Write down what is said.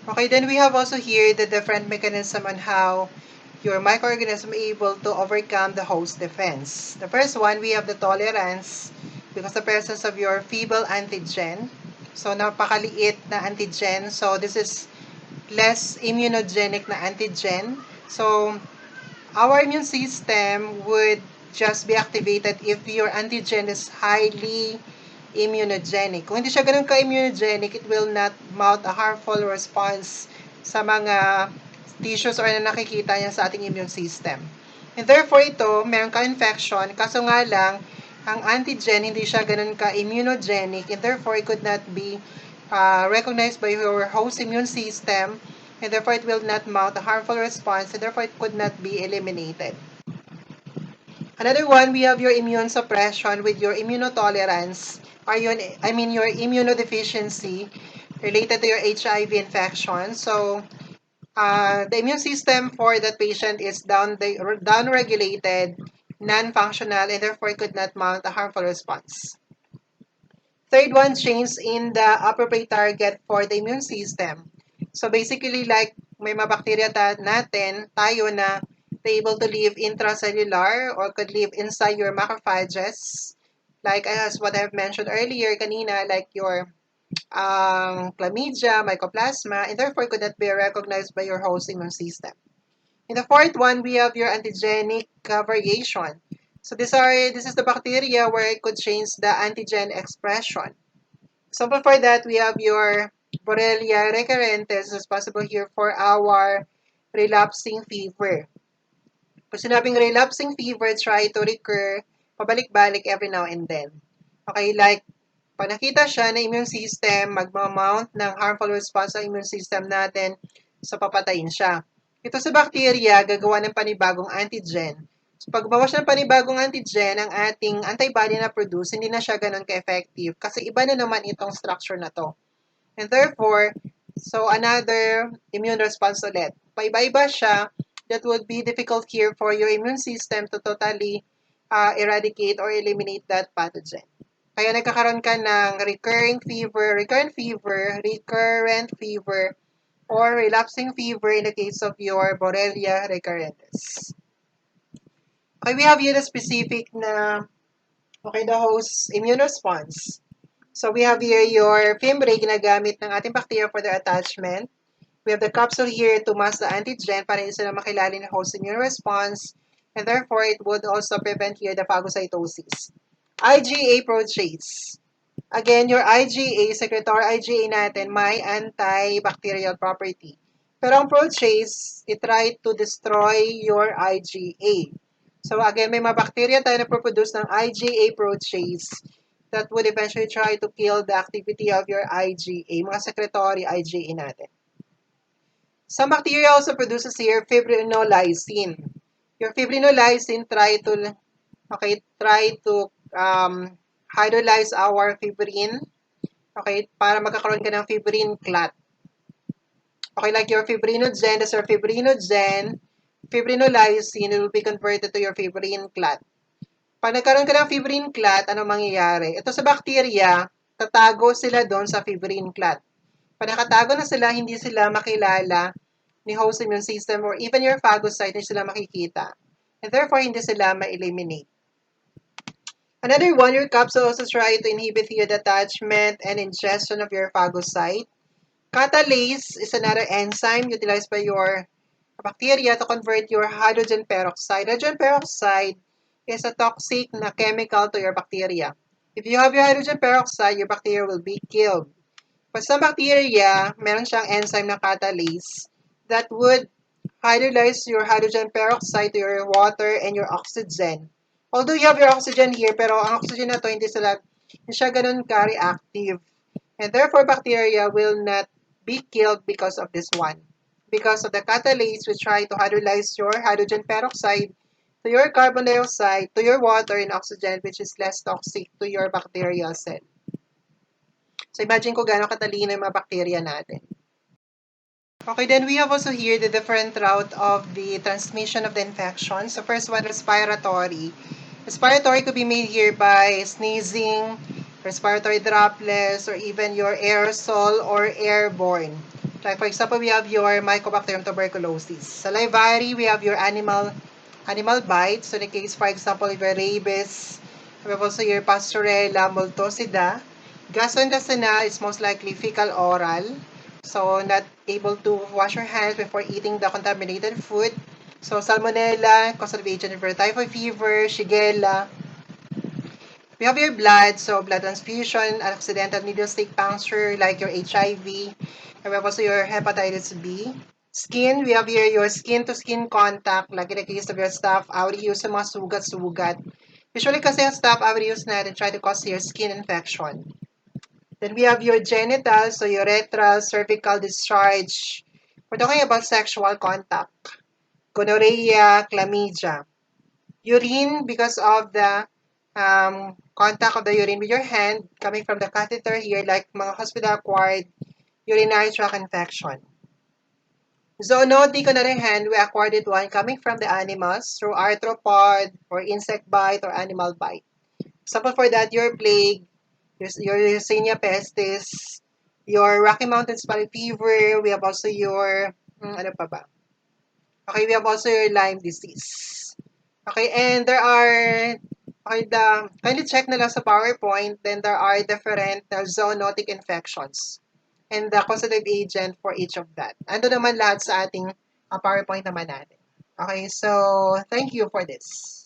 Okay, then we have also here the different mechanism on how your microorganism able to overcome the host defense. The first one, we have the tolerance because the presence of your feeble antigen. So, napakaliit na antigen. So, this is less immunogenic na antigen. So, our immune system would just be activated if your antigen is highly immunogenic. Kung hindi siya ganun ka-immunogenic, it will not mount a harmful response sa mga tissues or na nakikita niya sa ating immune system. And therefore ito, meron ka-infection, kaso nga lang, ang antigen hindi siya ganun ka-immunogenic and therefore it could not be recognized by your host immune system and therefore it will not mount a harmful response and therefore it could not be eliminated. Another one, we have your immune suppression with your immunotolerance, or your immunodeficiency related to your HIV infection. So, the immune system for that patient is down-regulated, non-functional, and therefore could not mount a harmful response. Third one, change in the appropriate target for the immune system. So basically, like may mga bacteria tayo na able to live intracellular or could live inside your macrophages. Like as what I have mentioned earlier kanina, like your chlamydia, mycoplasma, and therefore could not be recognized by your host immune system. In the fourth one, we have your antigenic variation. So this is the bacteria where it could change the antigen expression. Example for that, we have your Borrelia recurrentes is possible here for our relapsing fever. Pag sinabing relapsing fever, try to recur, pabalik-balik every now and then. Okay, like, pag nakita siya na immune system, mag-mount ng harmful response sa immune system natin, so papatayin siya. Ito sa bacteria, gagawa ng panibagong antigen. So, pag bawas ng panibagong antigen, ang ating antibody na produce, hindi na siya ganun ka-effective kasi iba na naman itong structure na to. And therefore, so another immune response ulit. Paiba-iba siya, that would be difficult here for your immune system to totally eradicate or eliminate that pathogen. Kaya nagkakaroon ka ng recurrent fever, or relapsing fever in the case of your Borrelia recurrentes. Okay, we have here the specific na, the host immune response. So we have here your membrane ginagamit ng ating bacteria for their attachment. We have the capsule here to mask the antigen para hindi sila makilala ng host immune response, and therefore it would also prevent here the phagocytosis. IgA protease. Again, your IgA, secretory IgA natin, may antibacterial property. Pero ang protease, it try to destroy your IgA. So again, may mga bacteria tayo na produce ng IgA protease that would eventually try to kill the activity of your IgA, mga secretory IgA natin. Some bacteria also produces here fibrinolysin. Your fibrinolysin try to hydrolyze our fibrin, para magkakaroon ka ng fibrin clot. Okay, like your fibrinogen, that's your fibrinogen, fibrinolysin will be converted to your fibrin clot. Pag nagkaroon ka ng fibrin clot, ano mangyayari? Ito sa bacteria, tatago sila doon sa fibrin clot. Pag nakatago na sila, hindi sila makilala ni host immune system or even your phagocyte, hindi sila makikita. And therefore, hindi sila ma-eliminate. Another one, your capsule also try to inhibit the attachment and ingestion of your phagocyte. Catalase is another enzyme utilized by your bacteria to convert your hydrogen peroxide. Hydrogen peroxide is a toxic na chemical to your bacteria. If you have your hydrogen peroxide, your bacteria will be killed. But some bacteria, meron siyang enzyme na catalase that would hydrolyze your hydrogen peroxide to your water and your oxygen. Although you have your oxygen here, pero ang oxygen na to hindi siya ganun ka-reactive. And therefore, bacteria will not be killed because of this one. Because of the catalase, which try to hydrolyze your hydrogen peroxide to your carbon dioxide, to your water and oxygen, which is less toxic to your bacterial cell. So imagine ko gaano katalino yung mga bacteria natin. Okay, then we have also here the different route of the transmission of the infection. So first one, respiratory. Respiratory could be made here by sneezing, respiratory droplets, or even your aerosol or airborne. Like for example, we have your Mycobacterium tuberculosis. Salivary, we have your animal bite. So in the case, for example, if your rabies, we have also your Pastorella multocida. Gastrointestinal is most likely fecal oral. So not able to wash your hands before eating the contaminated food. So Salmonella, causative agent for typhoid fever, Shigella. We have your blood, so blood transfusion, accidental needle stick puncture like your HIV. And we have also your hepatitis B. Skin, we have here your skin-to-skin contact, like in the case of your staph aureus sa mga sugat-sugat. Usually kasi yung staph aureus natin try to cause your skin infection. Then we have your genitals, so urethra, cervical discharge. We're talking about sexual contact. Gonorrhea, chlamydia. Urine, because of the contact of the urine with your hand coming from the catheter here, like mga hospital-acquired urinary tract infection. Zoonotic, on the other hand, we acquired it one coming from the animals through arthropod or insect bite or animal bite. Example for that, your plague, your Yersinia pestis, your Rocky Mountain spotted fever, we have also your, ano pa ba? Okay, we have also your Lyme disease. Okay, and there are, okay, kindly check na lang sa PowerPoint, then there are different zoonotic infections and the causative agent for each of that. Ando naman lahat sa ating PowerPoint naman natin. Okay, so thank you for this.